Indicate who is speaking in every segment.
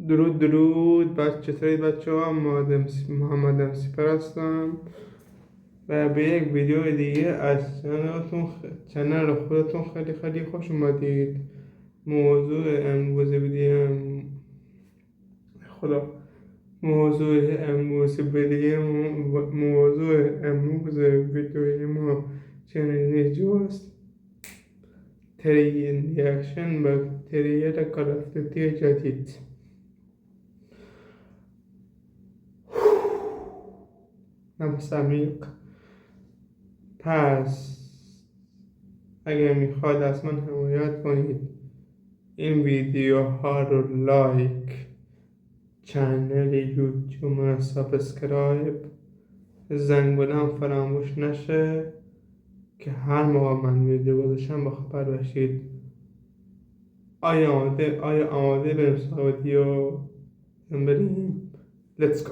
Speaker 1: درود چطورید بچه ها. محمد امسیپر هستم و به یک ویدیو دیگه از چنل خودتون خیلی خوش اومدید. موضوع امروز ویدیوی ما چنل جوست ریاکشن به تریلر کال آف دیوتی جدید. نفس عمیق. پس اگر میخواد از من حمایت کنید، این ویدیوها رو لایک، چنل یوتیوب من سابسکرایب، زنگ بودن فراموش نشه که هر موقع من ویدیو گذاشتم با خبر باشید. آیا آماده بریم سراغ ویدیو؟ بریم. Let's go.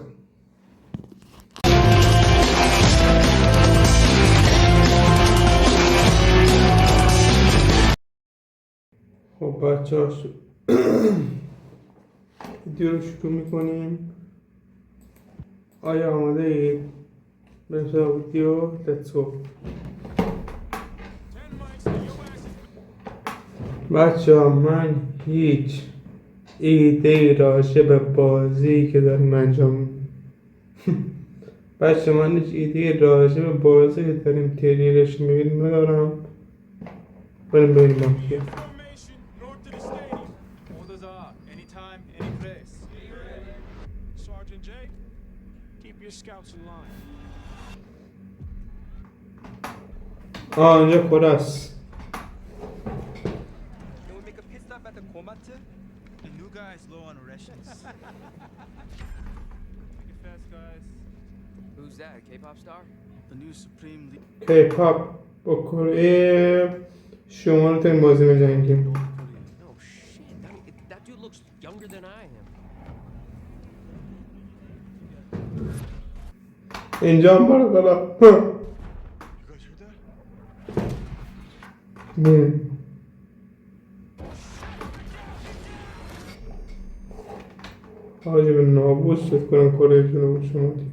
Speaker 1: خب بچه ها ویدیو رو شروع میکنیم. آیا آماده اید؟ بریم سراغ ویدیو. Let's go. بچه ها من هیچ ایده راجع به بازی که داریم انجام بچه من هیچ ایده راجع به بازی که داریم تریلرش میبینیم ندارم. بریم ببینیم با کیه. اینجا کره است.
Speaker 2: Who's that, a K-pop star?
Speaker 3: The new Supreme League.
Speaker 1: K-pop با کره شما رو تا این بازی بجنگیم.
Speaker 2: Oh shit, that dude looks younger than I am.
Speaker 1: اینجا هم برو بالا.
Speaker 3: You guys heard that?
Speaker 1: حاجی به نابوس فکر کنم کره جنوب شمالی.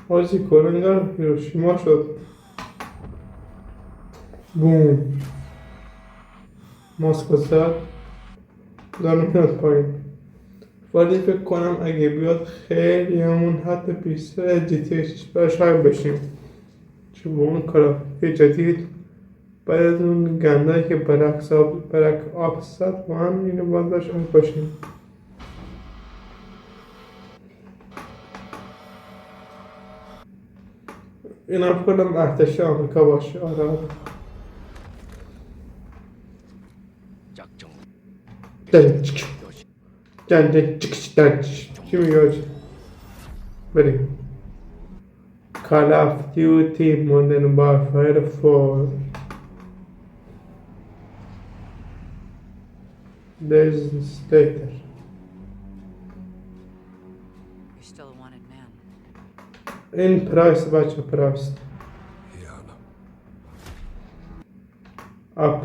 Speaker 1: حاجی کره انگار هیروشیما شد. بوم ماسکو زد دارم میاد پایین، ولی فکر کنم اگه بیاد خیلی همون حتی بیشتر جی تی 6 شاید بشیم، چون با اون کارافتی جدید بعد از اون گندهی که برک آب زد با هم اینو باید داشت باشیم. این هم کنم ارتش آمریکا باشه. آره چی میگه؟ بریم. Call of Duty Modern Warfare 4 Days later.
Speaker 4: You're still a wanted man.
Speaker 1: این پرایس بچه پرایس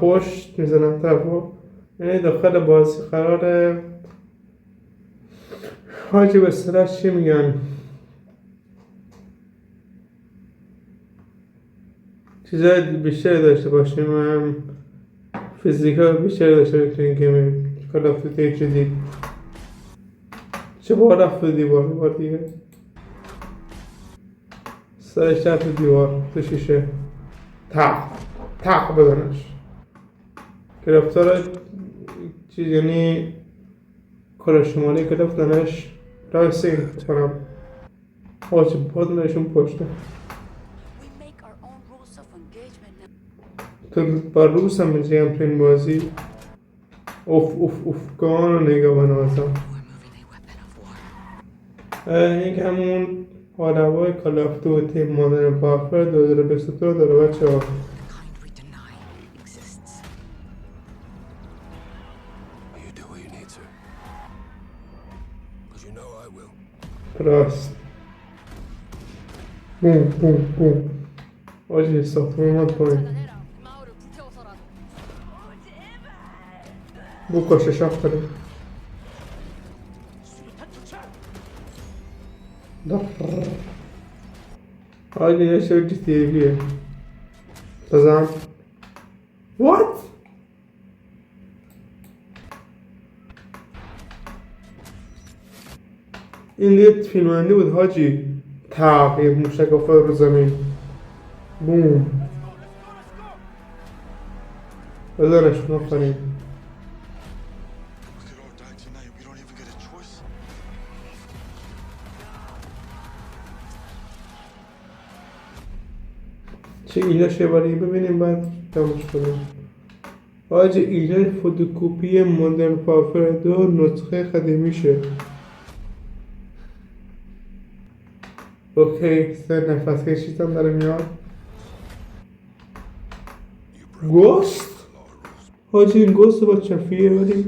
Speaker 1: پشت میزنم طرفو، یعنی داخل بازی قراره. حاجی به اصطلاح چی میگن، چیزای بیشتری داشته باشیم، فیزیکا بیشتری داشته باشیم تو این گیم کال آف دیوتی جدید. چه بار رفت دیوار دیگه سرش رفت دیوار تو شیشه تق بزنش. گرفتار چیز یعنی کره شمالی گرفتنش رایسینگ کنم. حاجی بادنشون پشته. تو با روس هم میزیم تو این بازی. اوف گان رو نگاه بنوازم. این که همون آدوای کال آف دیوتی مادرن وارفر 2022 داره بچه ها. راست بوم بوم بوم. آجی ساختمان اومد پایین.
Speaker 5: 마을을 불태워서라도
Speaker 1: بکشه شاخ داره. آجی یه شو جی تی ایویه. بزن. What؟ این یه فیلمنده بود حاجی. تغییر موشک افتاد رو زمین. بوم. بزنش آفرین.
Speaker 3: We could all die tonight. We don't even get a choice.
Speaker 1: چه اینجا شباری ببینیم بعد تماش کنیم. حاجی اینجا فوتوکوپی مدرن وارفر 2 نسخه قدیمیشه. اوکی سر نفس کشیدم داره میاد. گوست؟ حاجی این گوست با چفیه ولی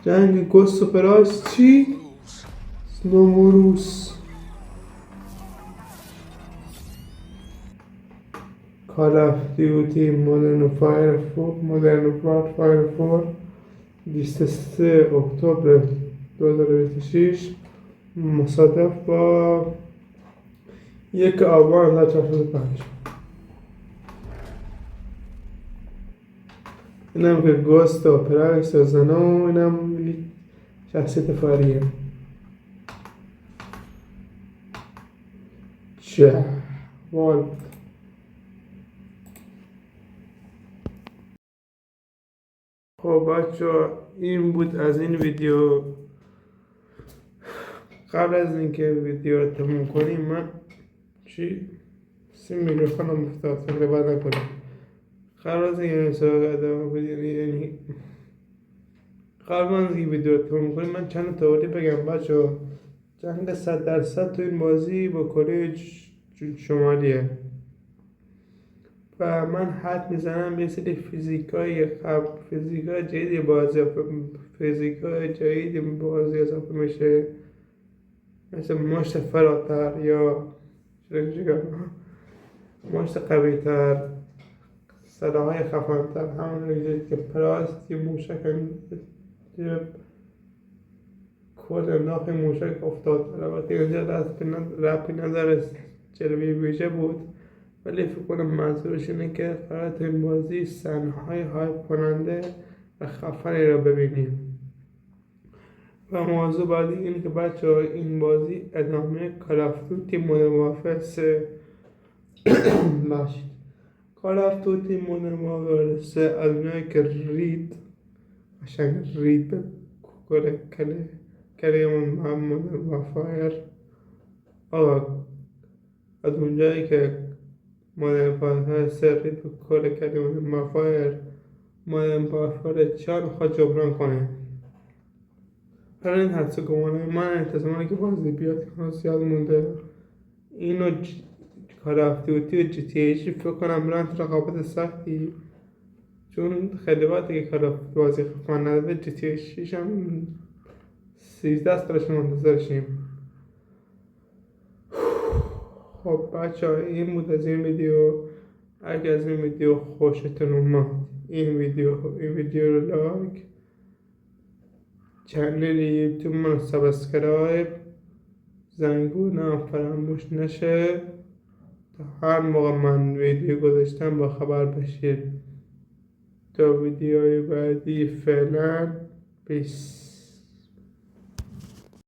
Speaker 1: جنگ گوست و پرایس چی؟ سنوموروس Call of Duty Modern Warfare 4 23 اکتبر 2026 مصادف با 1 آبان 1405. اینم که گوست و پرایس و زنو اینم شخصیت فاریه. چه وال خب بچه این بود از این ویدیو. قبل از اینکه ویدیو رو تموم کنیم من سیم میکروفونم افتاد تقریبا نکنم. قبل از اینکه ادامه بدیم یعنی قبل از اینکه ویدیو رو تموم کنیم من چند توضیح بگم بچه. جنگ 100% تو این بازی با کره شمالیه و من حد میزنم به سری فیزیکای جدید بازی اضافه میشه، مثل مشت فراتر یا مشت قوی تر، صداهای خفن‌تر، همون روی که پراست یه موشک کل انداخت موشک افتاد. البته اینجا ربطی نداره جلوی ویژه بود ولی فکر کنم منظورش اینه که قرار تو این بازی صحنه‌های هایپ کننده و خفنی رو ببینیم. و موضوع بعدی اینه که بچه‌ها این بازی ادامه کال آف دوتی مودرن وارفر 3 باشید. کال آف دوتی مودرن وارفر 3 از اونایی که رید به کلمه مودرن وارفر از اونجایی که مودرن وارفر 3 رید به کل کلمه وارفر، مودرن وارفر 4 میخواد جبران کنه. برای این حدس و گمانه من انتظامه که بازی بیاد که زیاد مونده. اینو کال آف دیوتی و جی تی ایش فکر کنم برن تو رقابت سختی، چون خیلی وقتی که کال آف بازی خفن نداره. جی تی ایش هم 13 سالش منتظرشیم. خب بچه ها این بود از این ویدیو. اگر از این ویدیو خوشتون اومد این ویدیو رو لایک، چنل یوتیوب من رو سابسکرایب، زنگونه هم فراموش نشه تا هر موقع من ویدیو گذاشتم با خبر بشید. تا ویدیوهای بعدی فعلا پیس.